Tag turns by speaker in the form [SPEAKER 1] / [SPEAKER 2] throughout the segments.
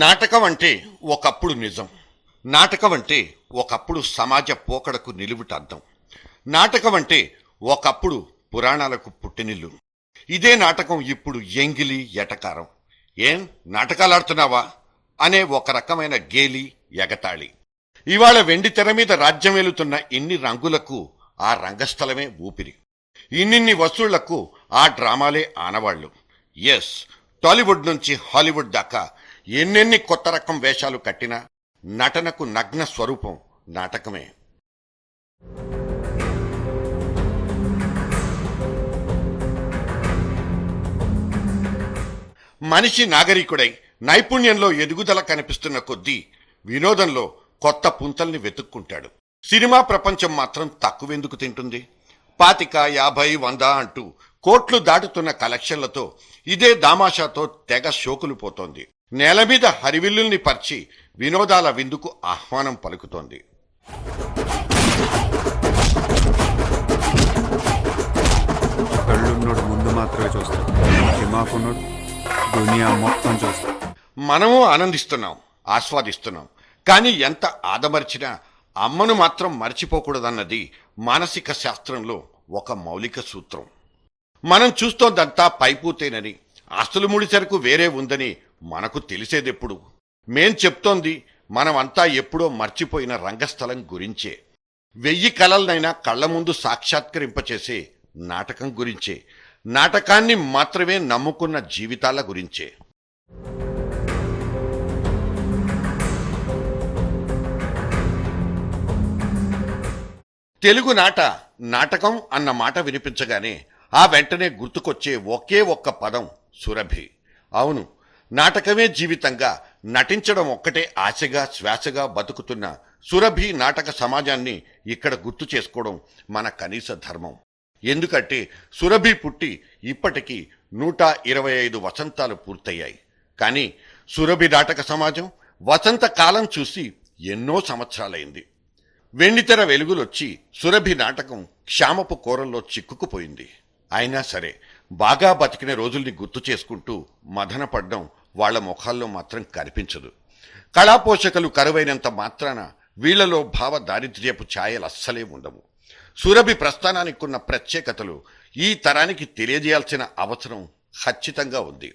[SPEAKER 1] నాటకం అంటే ఒకప్పుడు నిజం. నాటకం అంటే ఒకప్పుడు సమాజ పోకడకు నిలువుటద్దం. నాటకం అంటే ఒకప్పుడు పురాణాలకు పుట్టినిల్లు. ఇదే నాటకం ఇప్పుడు ఎంగిలి ఎటకారం. ఏం నాటకాలాడుతున్నావా అనే ఒక రకమైన గేలి ఎగతాళి. ఇవాళ వెండి తెర మీద రాజ్యమేలుతున్న ఇన్ని రంగులకు ఆ రంగస్థలమే ఊపిరి. ఇన్నిన్ని వసూళ్లకు ఆ డ్రామాలే ఆనవాళ్లు. ఎస్, టాలీవుడ్ నుంచి హాలీవుడ్ దాకా ఎన్నెన్ని కొత్త రకం వేషాలు కట్టినా నటనకు నగ్న స్వరూపం నాటకమే. మనిషి నాగరికుడై నైపుణ్యంలో ఎదుగుదల కనిపిస్తున్న కొద్దీ వినోదంలో కొత్త పుంతల్ని వెతుక్కుంటాడు. సినిమా ప్రపంచం మాత్రం తక్కువెందుకు తింటుంది? 25, 50, 100 అంటూ కోట్లు దాటుతున్న కలెక్షన్లతో ఇదే దామాషాతో తెగ షోకులు పోతోంది. నేల మీద హరివిల్లుల్ని పరిచి వినోదాల విందుకు ఆహ్వానం పలుకుతోంది.
[SPEAKER 2] కళ్ళున్నోడు ముందు మాత్రమే చూస్తాడు, దిమాకున్నోడు దునియా మొత్తం చూస్తాడు.
[SPEAKER 1] మనము ఆనందిస్తున్నాం, ఆస్వాదిస్తున్నాం. కానీ ఎంత ఆదమర్చినా అమ్మను మాత్రం మర్చిపోకూడదన్నది మానసిక శాస్త్రంలో ఒక మౌలిక సూత్రం. మనం చూస్తోందంతా పైపూతేనని, అసలు ముడిసరకు వేరే ఉందని మనకు తెలిసేదెప్పుడు? మేం చెప్తోంది మనమంతా ఎప్పుడో మర్చిపోయిన రంగస్థలం గురించే. 1000 కలలనైనా కళ్ల ముందు సాక్షాత్కరింపచేసే నాటకం గురించే. నాటకాన్ని మాత్రమే నమ్ముకున్న జీవితాల గురించే. తెలుగు నాటకం అన్న మాట వినిపించగానే ఆ వెంటనే గుర్తుకొచ్చే ఒకే ఒక్క పదం సురభి. అవును, నాటకమే జీవితంగా, నటించడం ఒక్కటే ఆశగా శ్వాసగా బతుకుతున్న సురభి నాటక సమాజాన్ని ఇక్కడ గుర్తు చేసుకోవడం మన కనీస ధర్మం. ఎందుకంటే సురభి పుట్టి ఇప్పటికీ 125 వసంతాలు పూర్తయ్యాయి. కానీ సురభి నాటక సమాజం వసంత కాలం చూసి ఎన్నో సంవత్సరాలైంది. వెండితెర వెలుగులొచ్చి సురభి నాటకం క్షామపు కోరల్లో చిక్కుకుపోయింది. అయినా సరే బాగా బతికిన రోజుల్ని గుర్తు చేసుకుంటూ మదనపడ్డం వాళ్ల ముఖాల్లో మాత్రం కనిపించదు. కళాపోషకులు కరువైనంత మాత్రాన వీళ్లలో భావ దారిద్ర్యపు ఛాయలు అస్సలే ఉండవు. సురభి ప్రస్థానానికున్న ప్రత్యేకతలు ఈ తరానికి తెలియజేయాల్సిన అవసరం ఖచ్చితంగా ఉంది.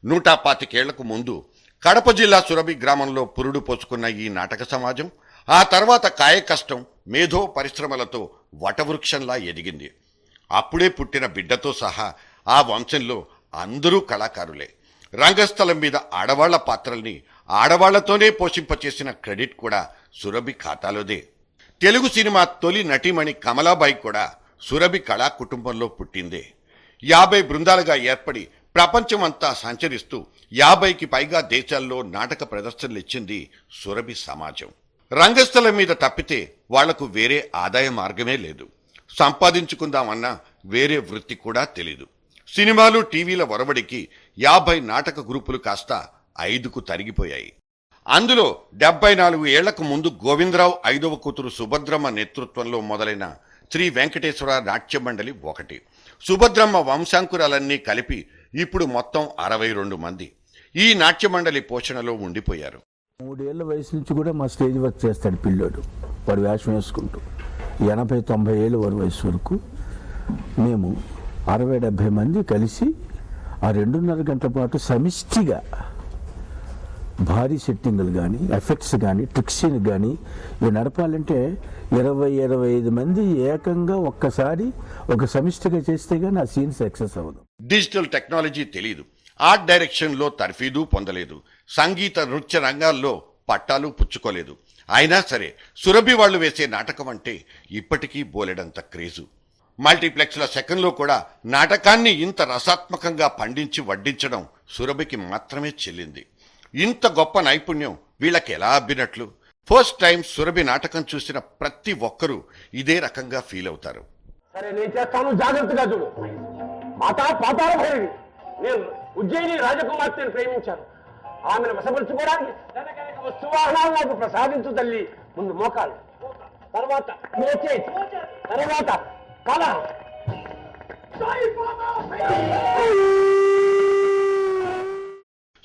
[SPEAKER 1] 125 ఏళ్లకు ముందు కడప జిల్లా సురభి గ్రామంలో పురుడు పోసుకున్న ఈ నాటక సమాజం ఆ తర్వాత కాయకష్టం, మేధో పరిశ్రమలతో వటవృక్షంలా ఎదిగింది. అప్పుడే పుట్టిన బిడ్డతో సహా ఆ వంశంలో అందరూ కళాకారులే. రంగస్థలం మీద ఆడవాళ్ల పాత్రల్ని ఆడవాళ్లతోనే పోషింపచేసిన క్రెడిట్ కూడా సురభి ఖాతాలోదే. తెలుగు సినిమా తొలి నటీమణి కమలాబాయి కూడా సురభి కళా కుటుంబంలో పుట్టిందే. 50 బృందాలుగా ఏర్పడి ప్రపంచమంతా సంచరిస్తూ 50కి పైగా దేశాల్లో నాటక ప్రదర్శనలిచ్చింది సురభి సమాజం. రంగస్థలం మీద తప్పితే వాళ్లకు వేరే ఆదాయ మార్గమే లేదు. సంపాదించుకుందామన్నా వేరే వృత్తి కూడా తెలీదు. సినిమాలు, టీవీల ఒరవడికి 50 నాటక గ్రూపులు కాస్త 5కు తరిగిపోయాయి. అందులో 74 ఏళ్లకు ముందు గోవిందరావు 5వ కూతురు సుభద్రమ్మ నేతృత్వంలో మొదలైన శ్రీ వెంకటేశ్వర నాట్య మండలి ఒకటి. సుభద్రమ్మ వంశాంకురాలన్నీ కలిపి ఇప్పుడు మొత్తం 62 మంది ఈ నాట్య మండలి పోషణలో ఉండిపోయారు.
[SPEAKER 3] 3 ఏళ్ల వయసు నుంచి కూడా మా స్టేజ్ వర్క్ చేస్తాడు పిల్లోడు, వాడు వేషం వేసుకుంటూ. 80-90 ఏళ్ళ వయసు వరకు మేము 60-70 మంది కలిసి ఆ 2.5 గంటల పాటు సమిష్టిగా భారీ సెట్టింగులు కానీ, ఎఫెక్ట్స్ కానీ, ట్రిక్స్ని కానీ ఇవి నడపాలంటే 20-25 మంది ఏకంగా ఒక్కసారి ఒక సమిష్టిగా చేస్తే కానీ ఆ సీన్ సక్సెస్ అవ్వదు.
[SPEAKER 1] డిజిటల్ టెక్నాలజీ తెలియదు, ఆర్ట్ డైరెక్షన్లో తర్ఫీదు పొందలేదు, సంగీత నృత్య రంగాల్లో పట్టాలు పుచ్చుకోలేదు. అయినా సరే సురభి వాళ్లు వేసే నాటకం అంటే ఇప్పటికీ బోలెడంత క్రేజు. మల్టీప్లెక్స్ల సెకండ్లో కూడా నాటకాన్ని ఇంత రసాత్మకంగా పండించి వడ్డించడం సురభికి మాత్రమే చెల్లింది. ఇంత గొప్ప నైపుణ్యం వీళ్ళకి ఎలా అబ్బినట్లు? ఫస్ట్ టైం సురభి నాటకం చూసిన ప్రతి ఒక్కరూ ఇదే రకంగా ఫీల్ అవుతారు.
[SPEAKER 4] సరే, నేను చేస్తాను, జాగ్రత్తగా చూడు. మాతా పాతాల భైరవి, నేను ఉజ్జయిని రాజకుమార్తెను ప్రేమించాను. ఆమెను వశపరుచుకోవడానికి వస్తువాహనాలు నాకు ప్రసాదించు తల్లి. ముందు మోకాలు, తర్వాత తర్వాత కళ.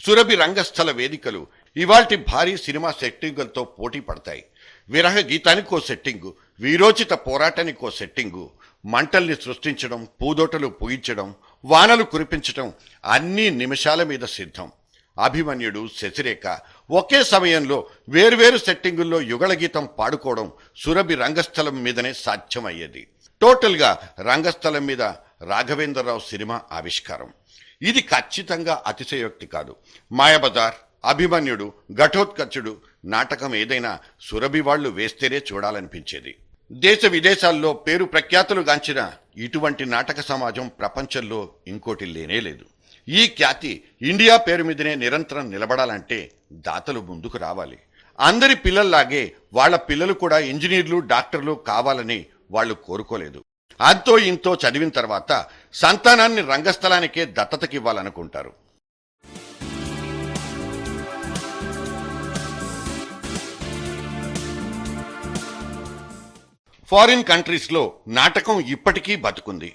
[SPEAKER 1] సురభి రంగస్థల వేదికలు ఇవాల్టి భారీ సినిమా సెట్టింగులతో పోటీ పడతాయి. విరహ గీతానికో సెట్టింగు, వీరోచిత పోరాటానికో సెట్టింగు, మంటల్ని సృష్టించడం, పూదోటలు పూయించడం, వానలు కురిపించడం అన్నీ నిమిషాల మీద సిద్ధం. అభిమన్యుడు, శశిరేఖ ఒకే సమయంలో వేర్వేరు సెట్టింగుల్లో యుగళ గీతం పాడుకోవడం సురభి రంగస్థలం మీదనే సాధ్యమయ్యేది. టోటల్గా రంగస్థలం మీద రాఘవేంద్రరావు సినిమా ఆవిష్కారం. ఇది ఖచ్చితంగా అతిశయోక్తి కాదు. మాయాబజార్, అభిమన్యుడు, ఘటోత్కచుడు నాటకం ఏదైనా సురభి వాళ్లు వేస్తేనే చూడాలనిపించేది. దేశ విదేశాల్లో పేరు ప్రఖ్యాతులు గాంచిన ఇటువంటి నాటక సమాజం ప్రపంచంలో ఇంకోటి లేనేలేదు. ఈ ఖ్యాతి ఇండియా పేరు మీదనే నిరంతరం నిలబడాలంటే దాతలు ముందుకు రావాలి. అందరి పిల్లల్లాగే వాళ్ల పిల్లలు కూడా ఇంజనీర్లు, డాక్టర్లు కావాలని వాళ్ళు కోరుకోలేదు. అంతో ఇంతో చదివిన తర్వాత సంతానాన్ని రంగస్థలానికే దత్తతకివ్వాలనుకుంటారు. ఫారిన్ కంట్రీస్లో నాటకం ఇప్పటికీ బతుకుంది.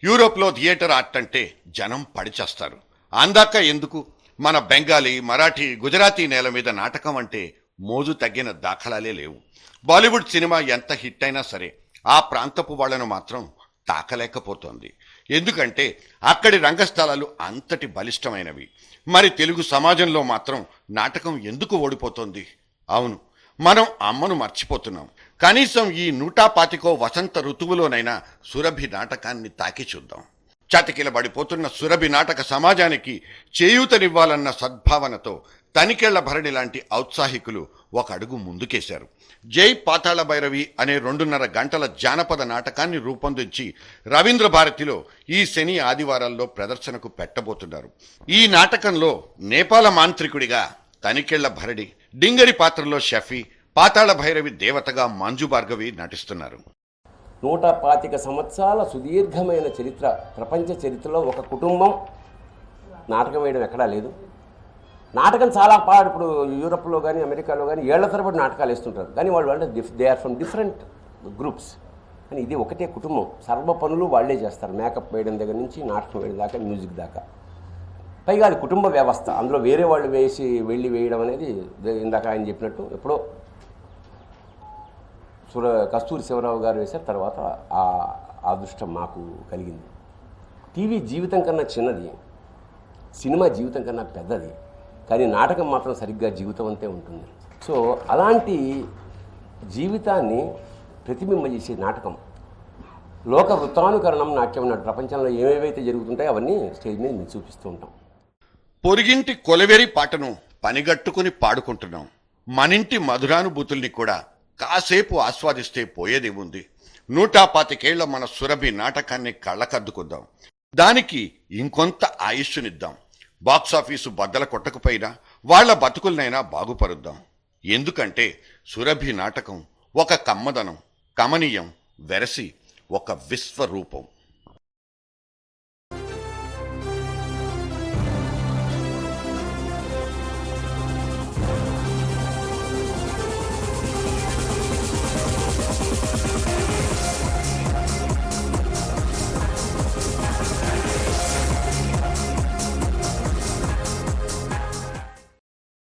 [SPEAKER 1] యూరోప్లో థియేటర్ ఆర్ట్ అంటే జనం పడిచేస్తారు. అందాక ఎందుకు, మన బెంగాలీ, మరాఠీ, గుజరాతీ నేల మీద నాటకం అంటే మోజు తగ్గిన దాఖలాలే లేవు. బాలీవుడ్ సినిమా ఎంత హిట్ అయినా సరే ఆ ప్రాంతపు వాళ్లను మాత్రం తాకలేకపోతోంది. ఎందుకంటే అక్కడి రంగస్థలాలు అంతటి బలిష్టమైనవి. మరి తెలుగు సమాజంలో మాత్రం నాటకం ఎందుకు ఓడిపోతోంది? అవును, మనం అమ్మను మర్చిపోతున్నాం. కనీసం ఈ 125 వసంత ఋతువులోనైనా సురభి నాటకాన్ని తాకి చూద్దాం. చతికిలబడిపోతున్న సురభి నాటక సమాజానికి చేయూతనివ్వాలన్న సద్భావనతో తనికెళ్ల భరణి లాంటి ఔత్సాహికులు ఒక అడుగు ముందుకేశారు. జై పాతాళ భైరవి అనే 2.5 గంటల జానపద నాటకాన్ని రూపొందించి రవీంద్ర భారతిలో ఈ శని ఆదివారాల్లో ప్రదర్శనకు పెట్టబోతున్నారు. ఈ నాటకంలో నేపాల మాంత్రికుడిగా తనికెళ్ల భరణి, డింగరి పాత్రలో షఫీ, పాతాళ భైరవి దేవతగా మంజు భార్గవి నటిస్తున్నారు.
[SPEAKER 5] 125 సంవత్సరాల సుదీర్ఘమైన చరిత్ర, ప్రపంచ చరిత్రలో ఒక కుటుంబం నాటకం వేయడం ఎక్కడా లేదు. నాటకం చాలా ఇప్పుడు యూరోప్లో కానీ అమెరికాలో కానీ ఏళ్ల తరబడి నాటకాలు వేస్తుంటారు. కానీ వాళ్ళు అంటే they are from different groups. కానీ ఇది ఒకటే కుటుంబం, సర్వ పనులు వాళ్లే చేస్తారు. మేకప్ వేయడం దగ్గర నుంచి నాటకం వేయడం దాకా, మ్యూజిక్ దాకా. పైగా అది కుటుంబ వ్యవస్థ. అందులో వేరే వాళ్ళు వెళ్ళి వేయడం అనేది ఇందాక ఆయన చెప్పినట్టు ఎప్పుడో కస్తూరి శివరావు గారు వేశారు. తర్వాత ఆ అదృష్టం మాకు కలిగింది. టీవీ జీవితం కన్నా చిన్నది, సినిమా జీవితం కన్నా పెద్దది, కానీ నాటకం మాత్రం సరిగ్గా జీవితం అంతే ఉంటుంది. సో అలాంటి జీవితాన్ని ప్రతిబింబం చేసే నాటకం, లోక వృత్తానుకరణం నాట్యం నాటి ప్రపంచంలో ఏవేవైతే జరుగుతుంటాయో అవన్నీ స్టేజ్ మీద మేము చూపిస్తూ ఉంటాం.
[SPEAKER 1] పొరిగింటి కొలవెరి పాటను పనిగట్టుకుని పాడుకుంటున్నాం. మనింటి మధురానుభూతుల్ని కూడా కాసేపు ఆస్వాదిస్తే పోయేదేముంది? 125 మన సురభి నాటకాన్ని కళ్ళకద్దుకుందాం. దానికి ఇంకొంత ఆయుష్నిద్దాం. బాక్సాఫీసు బద్దల కొట్టకపోయినా వాళ్ల బతుకులనైనా బాగుపరుద్దాం. ఎందుకంటే సురభి నాటకం ఒక కమ్మదనం, కమనీయం, వెరసి, ఒక విశ్వరూపం.